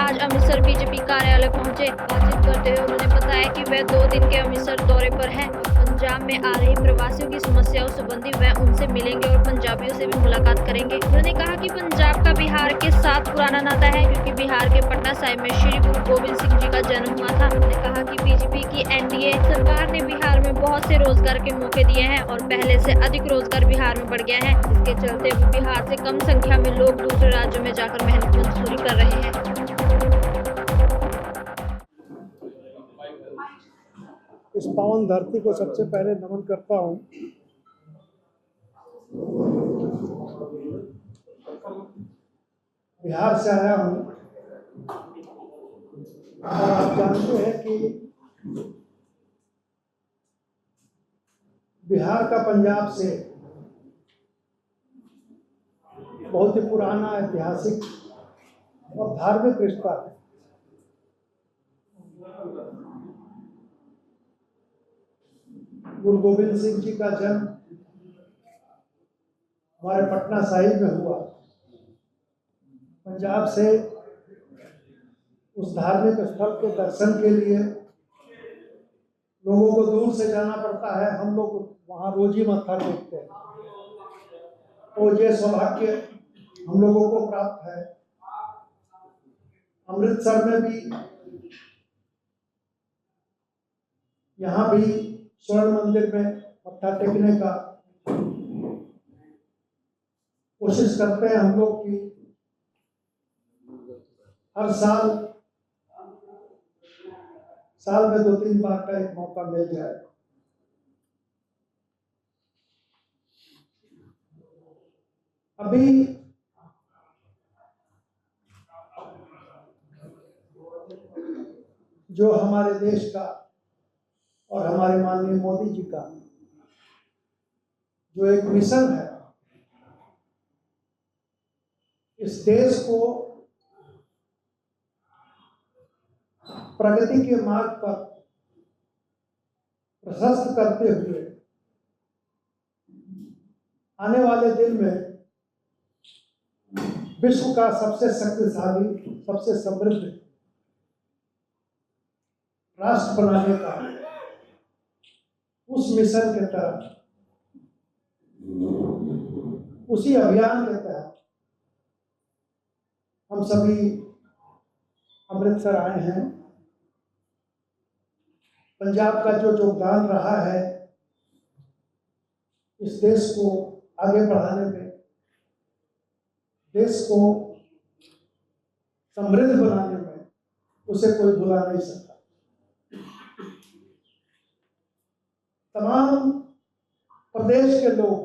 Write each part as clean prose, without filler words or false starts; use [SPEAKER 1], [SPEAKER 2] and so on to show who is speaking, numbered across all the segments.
[SPEAKER 1] आज अमृतसर बीजेपी कार्यालय पहुंचे। बातचीत करते हुए उन्होंने बताया कि वे 2 दिन के अमृतसर दौरे पर हैं। पंजाब में आ रही प्रवासियों की समस्याओं संबंधी वे उनसे मिलेंगे और पंजाबियों से भी मुलाकात करेंगे। उन्होंने कहा कि पंजाब का बिहार के साथ पुराना नाता है, क्योंकि बिहार के पटना साहिब में श्री गुरु गोविंद सिंह जी का जन्म हुआ था। उन्होंने कहा कि बीजेपी की एनडीए सरकार ने बिहार में बहुत से रोजगार के मौके दिए हैं और पहले से अधिक रोजगार बिहार में बढ़ गया है, जिसके चलते बिहार से कम संख्या में लोग दूसरे राज्यों में जाकर मेहनत मजदूरी कर रहे हैं।
[SPEAKER 2] इस पावन धरती को सबसे पहले नमन करता हूँ। बिहार से आया हूँ और आप जानते हैं कि बिहार का पंजाब से बहुत ही पुराना ऐतिहासिक और धार्मिक रिश्ता है। गुरु गोविंद सिंह जी का जन्म हमारे पटना साहिब में हुआ। पंजाब से उस धार्मिक स्थल के दर्शन के लिए लोगों को दूर से जाना पड़ता है। हम लोग वहाँ रोज ही मत्था टेकते हैं, तो ये सौभाग्य हम लोगों को प्राप्त है। अमृतसर में भी, यहाँ भी स्वर्ण मंदिर में मत्था टेकने का कोशिश करते हैं हम लोग की हर साल में 2-3 बार का एक मौका मिल जाए। अभी जो हमारे देश का और हमारे माननीय मोदी जी का जो एक मिशन है, इस देश को प्रगति के मार्ग पर प्रशस्त करते हुए आने वाले दिन में विश्व का सबसे शक्तिशाली, सबसे समृद्ध राष्ट्र बनाने का उस मिशन के तहत, उसी अभियान के तहत हम सभी अमृतसर आए हैं। पंजाब का जो योगदान रहा है इस देश को आगे बढ़ाने में, देश को समृद्ध बनाने में, उसे कोई भुला नहीं सकता। तमाम प्रदेश के लोग,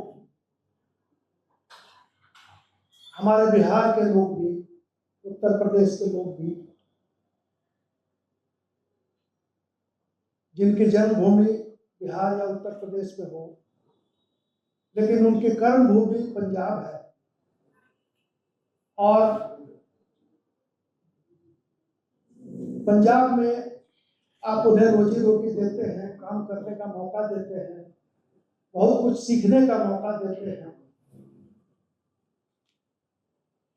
[SPEAKER 2] हमारे बिहार के लोग भी, उत्तर प्रदेश के लोग भी, जिनकी जन्मभूमि बिहार या उत्तर प्रदेश में हो, लेकिन उनकी कर्मभूमि पंजाब है और पंजाब में आप उन्हें रोजी रोटी देते हैं, काम करने का मौका देते हैं, बहुत कुछ सीखने का मौका देते हैं।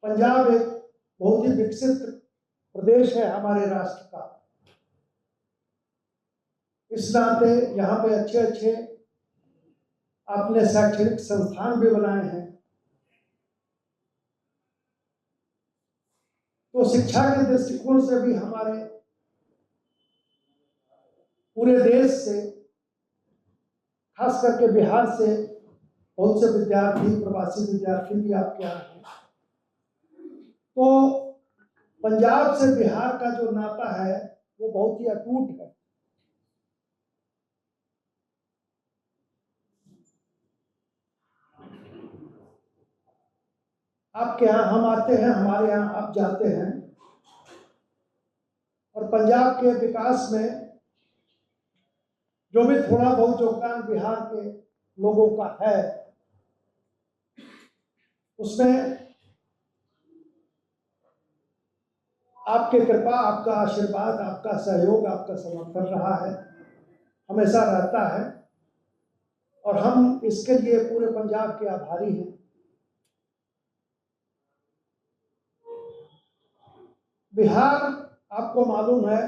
[SPEAKER 2] पंजाब एक बहुत ही विकसित प्रदेश है हमारे राष्ट्र का। इस नाते यहाँ पे अच्छे अच्छे आपने शैक्षणिक संस्थान भी बनाए हैं। तो शिक्षा के दृष्टिकोण से भी हमारे पूरे देश से, खास करके बिहार से बहुत से विद्यार्थी, प्रवासी विद्यार्थी भी आपके यहाँ हैं। तो पंजाब से बिहार का जो नाता है वो बहुत ही अटूट है। आपके यहाँ हम आते हैं, हमारे यहाँ आप जाते हैं, और पंजाब के विकास में जो भी थोड़ा बहुत योगदान बिहार के लोगों का है, उसमें आपकी कृपा, आपका आशीर्वाद, आपका सहयोग, आपका समर्थन रहा है, हमेशा रहता है, और हम इसके लिए पूरे पंजाब के आभारी हैं। बिहार आपको मालूम है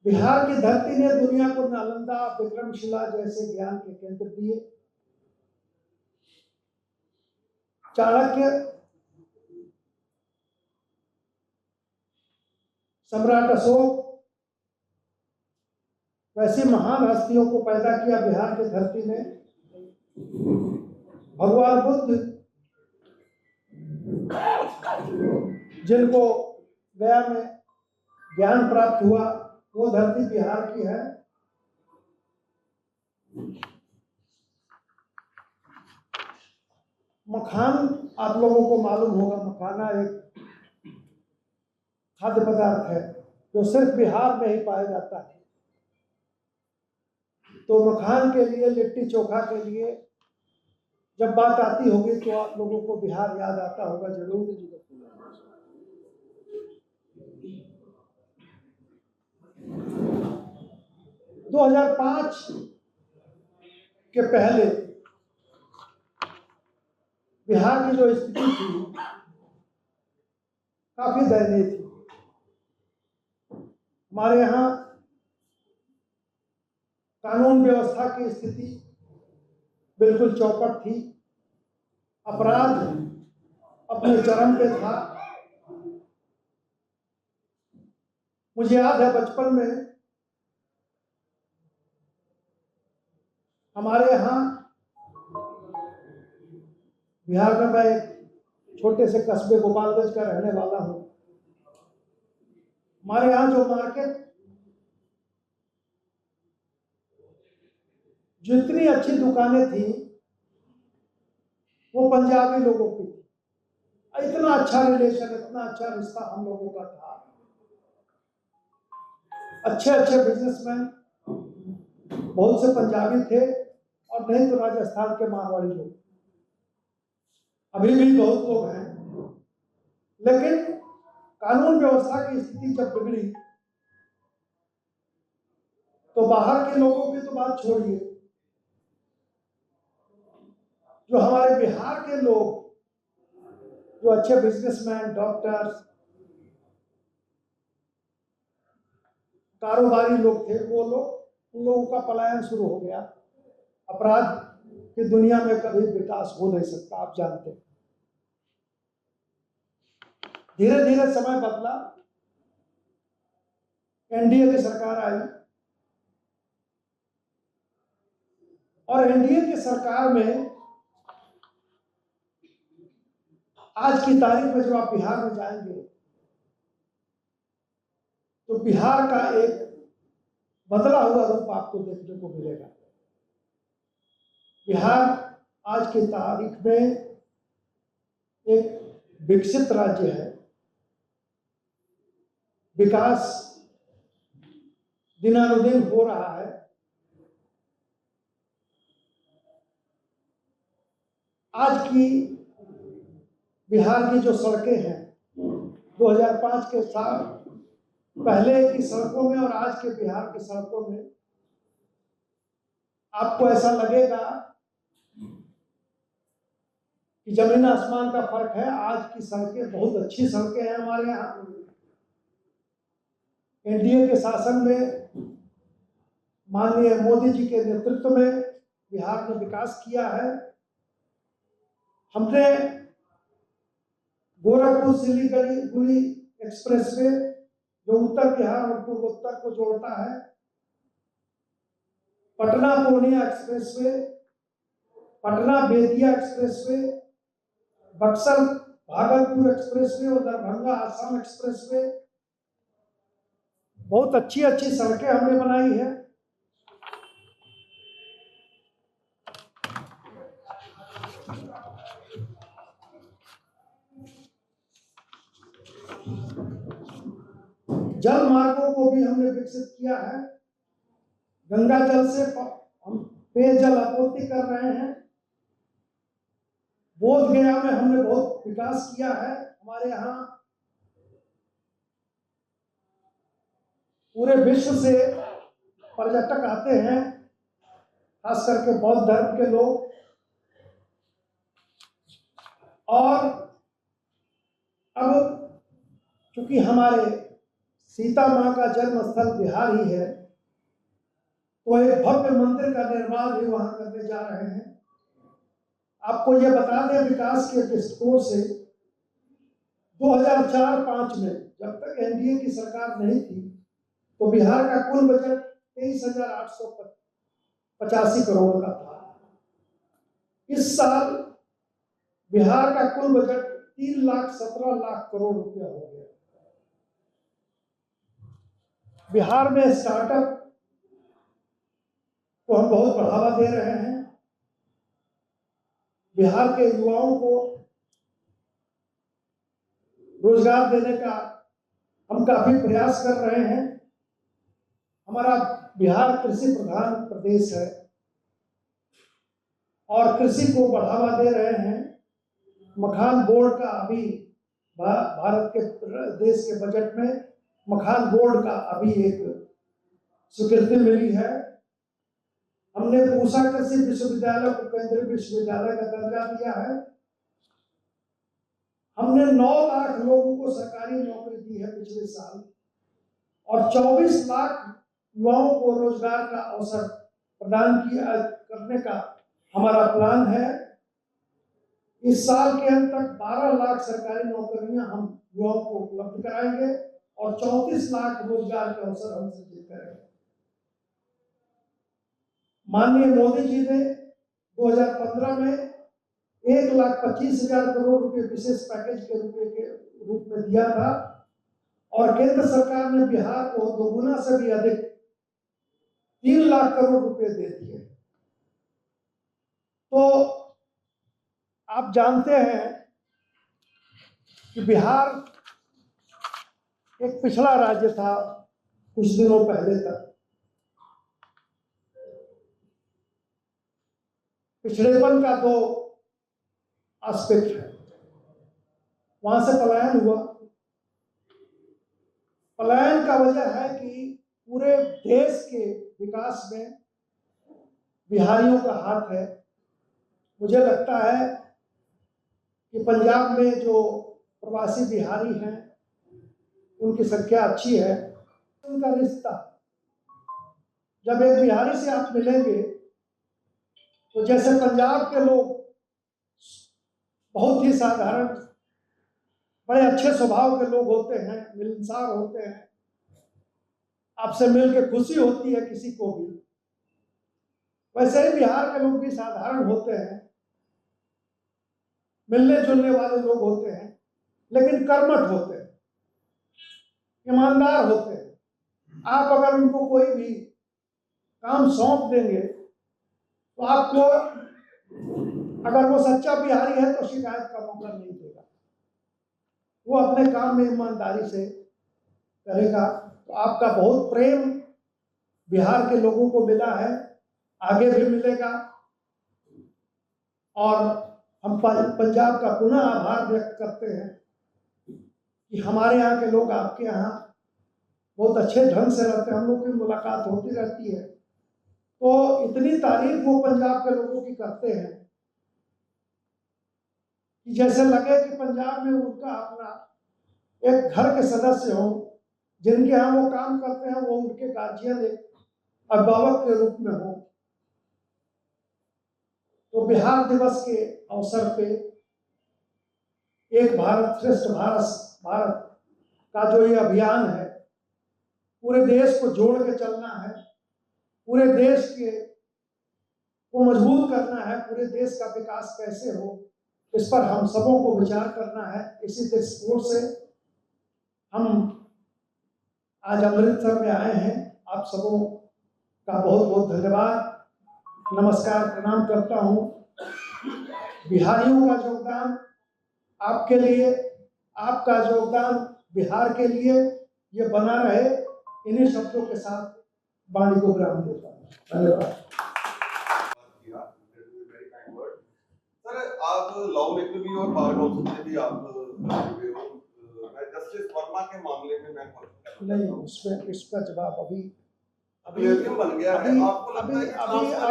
[SPEAKER 2] बिहार की धरती ने दुनिया को नालंदा विक्रमशिला जैसे ज्ञान के केंद्र दिए। चाणक्य, सम्राट अशोक वैसी महान हस्तियों को पैदा किया बिहार की धरती ने। भगवान बुद्ध, जिनको गया में ज्ञान प्राप्त हुआ, वो धरती बिहार की है। मखान आप लोगों को मालूम होगा, मखाना एक खाद्य पदार्थ है जो सिर्फ बिहार में ही पाया जाता है। तो मखान के लिए, लिट्टी चोखा के लिए जब बात आती होगी तो आप लोगों को बिहार याद आता होगा जरूर। 2005 के पहले बिहार की जो स्थिति थी काफी दयनीय थी। हमारे यहाँ कानून व्यवस्था की स्थिति बिल्कुल चौपट थी। अपराध अपने चरम पे था। मुझे याद है बचपन में हमारे यहाँ, बिहार में, मैं एक छोटे से कस्बे गोपालगंज का रहने वाला हूँ। हमारे यहाँ जो मार्केट, जितनी अच्छी दुकानें थी वो पंजाबी लोगों की थी। इतना अच्छा रिलेशन, इतना अच्छा रिश्ता हम लोगों का था। अच्छे अच्छे बिजनेसमैन बहुत से पंजाबी थे, और नहीं तो राजस्थान के मारवाड़ी लोग, अभी भी बहुत लोग हैं। लेकिन कानून व्यवस्था की स्थिति जब बिगड़ी तो बाहर के लोगों की तो बात छोड़िए, जो हमारे बिहार के लोग, जो अच्छे बिजनेसमैन, डॉक्टर्स, कारोबारी लोग थे, वो लोग, उन लोगों का पलायन शुरू हो गया। अपराध की दुनिया में कभी विकास हो नहीं सकता, आप जानते हैं। धीरे धीरे समय बदला, एनडीए की सरकार आई, और एनडीए की सरकार में आज की तारीख में जब आप बिहार में जाएंगे तो बिहार का एक बदला हुआ रूप आपको देखने को मिलेगा। बिहार आज की तारीख में एक विकसित राज्य है। विकास दिनानुदिन हो रहा है। आज की बिहार की जो सड़कें हैं, 2005 के साल पहले की सड़कों में और आज के बिहार की सड़कों में आपको ऐसा लगेगा कि जमीन आसमान का फर्क है। आज की सड़कें बहुत अच्छी सड़कें हैं हमारे यहाँ। एनडीए के शासन में, माननीय मोदी जी के नेतृत्व में बिहार ने विकास किया है। हमने गोरखपुर सिलीगुड़ी एक्सप्रेसवे, जो उत्तर बिहार और पूर्वोत्तर को जोड़ता है, Patna Purnia expressway, Patna Bettiah expressway, Buxar Bhagalpur expressway और दरभंगा आसाम एक्सप्रेसवे, बहुत अच्छी अच्छी सड़कें हमने बनाई है। जल मार्गों को भी हमने विकसित किया है। गंगा जल से हम पेयजल आपूर्ति कर रहे हैं। बोध गया में हमने बहुत विकास किया है। हमारे यहाँ पूरे विश्व से पर्यटक आते हैं, खास करके बौद्ध धर्म के लोग। और अब चूंकि हमारे सीता माँ का जन्म स्थल बिहार ही है, तो एक भव्य मंदिर का निर्माण भी वहां करने जा रहे हैं। आपको ये बता दें, विकास के दृष्टिकोण से 2004-05 में, जब तक एनडीए की सरकार नहीं थी, तो बिहार का कुल बजट 23,885 करोड़ का था। इस साल बिहार का कुल बजट 3,17,00,000 करोड़ रुपया हो गया। बिहार में स्टार्टअप को हम बहुत बढ़ावा दे रहे हैं। बिहार के युवाओं को रोजगार देने का हम काफी प्रयास कर रहे हैं। हमारा बिहार कृषि प्रधान प्रदेश है और कृषि को बढ़ावा दे रहे हैं। मखान बोर्ड का अभी भारत के देश के बजट में मखान बोर्ड का अभी एक स्वीकृति मिली है। हमने पूसा कृषि विश्वविद्यालय को केंद्रीय विश्वविद्यालय का दर्जा दिया है। हमने 9 लाख लोगों को सरकारी नौकरी दी है पिछले साल, और 24 लाख युवाओं को रोजगार का अवसर प्रदान करने का हमारा प्लान है। इस साल के अंत तक 12 लाख सरकारी नौकरियां हम युवाओं को उपलब्ध कराएंगे और 34 लाख रोजगार के अवसर हम सृजित करेंगे। माननीय मोदी जी ने 2015 में 1,25,000 करोड़ रुपए विशेष पैकेज के रूप में दिया था, और केंद्र सरकार ने बिहार को दोगुना से भी अधिक 3 लाख करोड़ रुपए दे दिए। तो आप जानते हैं कि बिहार एक पिछड़ा राज्य था कुछ दिनों पहले तक। पिछड़ेपन का 2 एस्पेक्ट है। वहां से पलायन हुआ। पलायन का वजह है कि पूरे देश के विकास में बिहारियों का हाथ है। मुझे लगता है कि पंजाब में जो प्रवासी बिहारी हैं उनकी संख्या अच्छी है। उनका रिश्ता, जब एक बिहारी से आप मिलेंगे तो जैसे पंजाब के लोग बहुत ही साधारण, बड़े अच्छे स्वभाव के लोग होते हैं, मिलनसार होते हैं, आपसे मिलकर खुशी होती है किसी को भी, वैसे ही बिहार के लोग भी साधारण होते हैं, मिलने जुलने वाले लोग होते हैं, लेकिन कर्मठ होते हैं, ईमानदार होते हैं। आप अगर उनको कोई भी काम सौंप देंगे तो आपको, अगर वो सच्चा बिहारी है तो शिकायत का मौका नहीं देगा। वो अपने काम में ईमानदारी से करेगा। तो आपका बहुत प्रेम बिहार के लोगों को मिला है, आगे भी मिलेगा। और हम पंजाब का पुनः आभार व्यक्त करते हैं कि हमारे यहाँ के लोग आपके यहाँ बहुत अच्छे ढंग से रहते हैं। हम लोग की मुलाकात होती रहती है, तो इतनी तारीफ वो पंजाब के लोगों की करते हैं कि जैसे लगे कि पंजाब में उनका अपना एक घर के सदस्य हो, जिनके यहाँ वो काम करते हैं वो उनके गार्जियन, एक अभिभावक के रूप में हो। तो बिहार दिवस के अवसर पे एक भारत श्रेष्ठ भारत का जो ये अभियान है, पूरे देश को जोड़ के चलना है, पूरे देश को मजबूत करना है, पूरे देश का विकास कैसे हो, इस पर हम सबों को विचार करना है। इसी दृष्टिकोण से हम आज अमृतसर में आए हैं। आप सबों का बहुत बहुत धन्यवाद, नमस्कार, प्रणाम करता हूँ। बिहारियों का योगदान आपके लिए, आपका योगदान बिहार के लिए ये बना रहे। इन्हीं शब्दों के साथ वाणी को विराम देता हूँ। धन्यवाद।
[SPEAKER 3] सर, आप लॉ में भी और बार काउंसिल से भी आप जुड़े हो। मैं जस्टिस वर्मा के मामले में मैं
[SPEAKER 2] नहीं, उसमें इसका जवाब अभी
[SPEAKER 3] बन गया है। आपको लगता है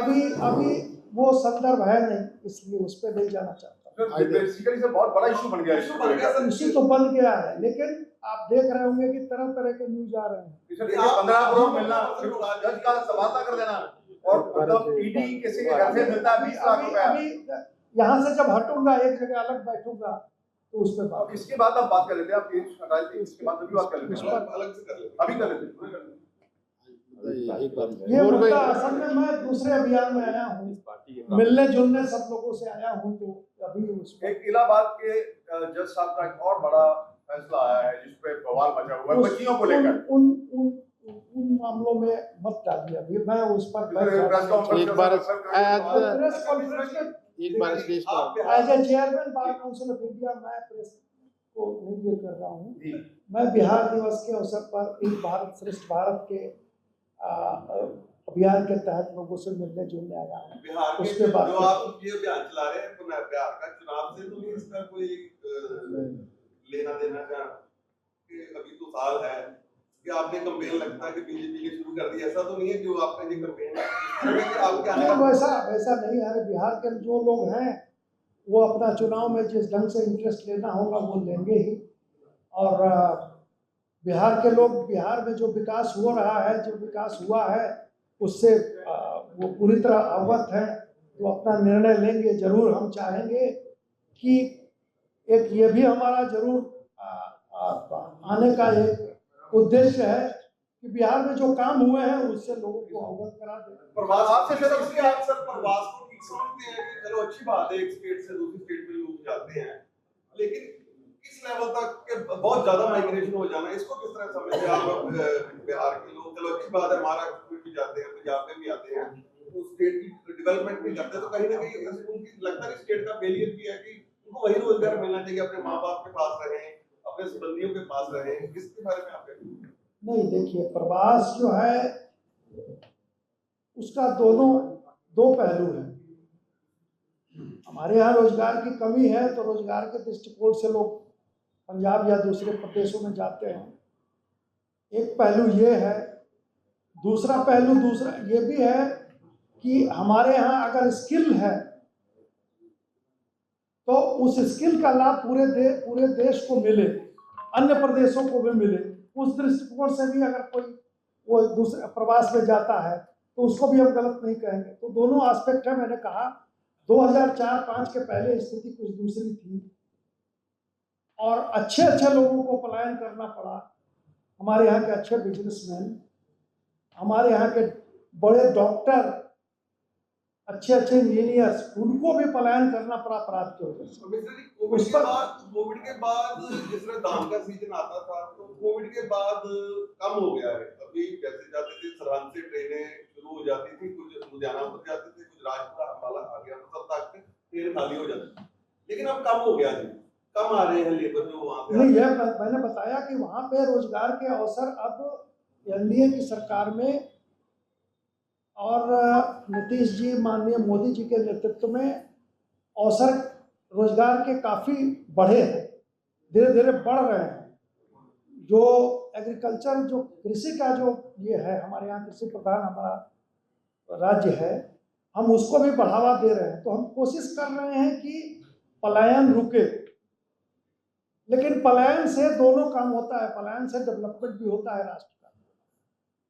[SPEAKER 3] कि
[SPEAKER 2] अभी वो संदर्भ है नहीं, इसलिए उस पर नहीं जाना चाहता।
[SPEAKER 4] बेसिकली सर बहुत बड़ा इशू बन गया
[SPEAKER 3] इशू बन गया सर।
[SPEAKER 2] इशू तो बन गया है, लेकिन आप देख रहे होंगे कि तरह तरह के न्यूज आ रहे हैं।
[SPEAKER 4] सर 15 करोड़ मिलना, फिर जज का तबादला कर देना, और मतलब ईडी किसी के घर से मिलता है 20 लाख रुपया।
[SPEAKER 2] अभी यहाँ से जब हटूंगा, एक जगह अलग बैठूंगा, तो उस पर बात।
[SPEAKER 4] इसके बाद आप बात कर लेते हैं, आप केस हटा लेते हैं, इसके बाद अभी बात कर लेते हैं,
[SPEAKER 3] अलग से कर लेते
[SPEAKER 4] अभी कर लेते हैं।
[SPEAKER 2] ये मुद्दा असल में मैं दूसरे अभियान में आया हूँ, मिलने जुलने सब लोगों से आया हूँ, तो अभी उसमें
[SPEAKER 4] एक इलाहाबाद के जज साहब का एक और बड़ा फैसला आया है जिसपे बवाल मचा हुआ है बच्चियों को लेकर।
[SPEAKER 2] उन मामलों में मत डालिए, अभी मैं उस पर as a chairman Bar Council of India मैं प्रेस को नहीं ये कर रहा हूँ। मैं बिहार दिवस के अवसर पर एक भारत श्रेष्ठ भारत के अभियान के तहत लोगों से मिलने जुलने आया हूँ।
[SPEAKER 3] बिहार
[SPEAKER 2] उसके बाद
[SPEAKER 3] जो आप ये अभियान चला रहे हैं, तो मैं बिहार का चुनाव से तो नहीं इसका कोई लेना देना का कि अभी तो साल है कि आपने कैंपेन लगता है कि बीजेपी ने शुरू कर दी, ऐसा तो नहीं है जो आपका ये कैंपेन है
[SPEAKER 2] वैसा नहीं है। बिहार के जो लोग हैं वो अपना चुनाव में जिस ढंग से इंटरेस्ट लेना होगा वो लेंगे ही, और बिहार के लोग बिहार में जो विकास हो रहा है, जो विकास हुआ है उससे वो पूरी तरह अवगत है, तो अपना निर्णय लेंगे। जरूर हम चाहेंगे कि एक ये भी हमारा जरूर आने का एक उद्देश्य है कि बिहार में जो काम हुए हैं उससे लोगों को अवगत करा दें।
[SPEAKER 3] प्रवास से अक्सर प्रवास को ठीक समझते हैं कि चलो अच्छी बात है, एक स्टेट से दूसरी स्टेट में लोग जाते हैं, लेकिन इस लेवल तक के बहुत ज्यादा माइग्रेशन हो जाना, इसको किस तरह समझते हैं आप? बिहार के लोग चलो अच्छी बात है, महाराष्ट्र में भी जाते हैं, पंजाब में भी आते हैं, तो स्टेट की डेवलपमेंट नहीं करते, तो कहीं ना कहीं उनकी लगता है स्टेट का फेलियर भी है कि उनको वही रोजगार मिलना चाहिए, अपने माँ बाप के पास रहें, अपने संबंधियों के पास रहें। इसके बारे में आप
[SPEAKER 2] नहीं, देखिए प्रवास जो है उसका दो पहलू है। हमारे यहाँ रोजगार की कमी है, तो रोजगार के दृष्टिकोण से लोग पंजाब या दूसरे प्रदेशों में जाते हैं, एक पहलू ये है। दूसरा पहलू ये भी है कि हमारे यहाँ अगर स्किल है तो उस स्किल का लाभ पूरे देश को मिले, अन्य प्रदेशों को भी मिले। उस दृष्टिकोण से भी अगर कोई वो दूसरे प्रवास में जाता है तो उसको भी हम गलत नहीं कहेंगे। तो दोनों एस्पेक्ट है। मैंने कहा 2004-05 के पहले स्थिति कुछ दूसरी थी और अच्छे लोगों को पलायन करना पड़ा। हमारे यहाँ के अच्छे बिजनेसमैन, हमारे यहाँ के बड़े डॉक्टर, अच्छे इंजीनियर्स, उनको भी पलायन करना पड़ा अपराध की वजह से।
[SPEAKER 3] कोविड के बाद जिस तरह धान का सीजन आता था, तो कोविड के बाद कम हो गया है। अभी जैसे जाते थे सरहद से ट्रेनें शुरू हो जाती थी, कुछ लुधियाना उतर जाते थे, कुछ राजपुरा अंबाला आ गया, मतलब तक ट्रेन खाली हो जाती थी, लेकिन अब कम हो गया जी, कम आ रहे हैं लेबर जो वहाँ पे।
[SPEAKER 2] नहीं, यह मैंने बताया कि वहाँ पे रोजगार के अवसर अब एनडीए की सरकार में और नीतीश जी, माननीय मोदी जी के नेतृत्व में अवसर रोजगार के काफ़ी बढ़े हैं, धीरे धीरे बढ़ रहे हैं। जो एग्रीकल्चर, जो कृषि का जो ये है, हमारे यहाँ कृषि प्रधान हमारा राज्य है, हम उसको भी बढ़ावा दे रहे हैं। तो हम कोशिश कर रहे हैं कि पलायन रुके, लेकिन पलायन से दोनों काम होता है। पलायन से डेवलपमेंट भी होता है राष्ट्र का।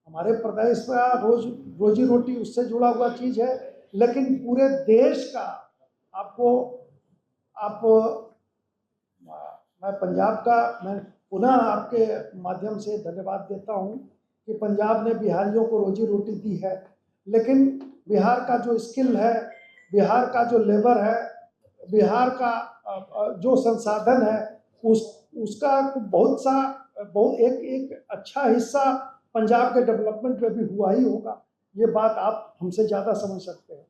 [SPEAKER 2] हमारे प्रदेश का रोजी रोटी उससे जुड़ा हुआ चीज है, लेकिन पूरे देश का मैं पंजाब का, मैं पुनः आपके माध्यम से धन्यवाद देता हूं कि पंजाब ने बिहारियों को रोजी रोटी दी है, लेकिन बिहार का जो स्किल है, बिहार का जो लेबर है, बिहार का जो संसाधन है, उसका बहुत एक अच्छा हिस्सा पंजाब के डेवलपमेंट में भी हुआ ही होगा। ये बात आप हमसे ज़्यादा समझ सकते हैं।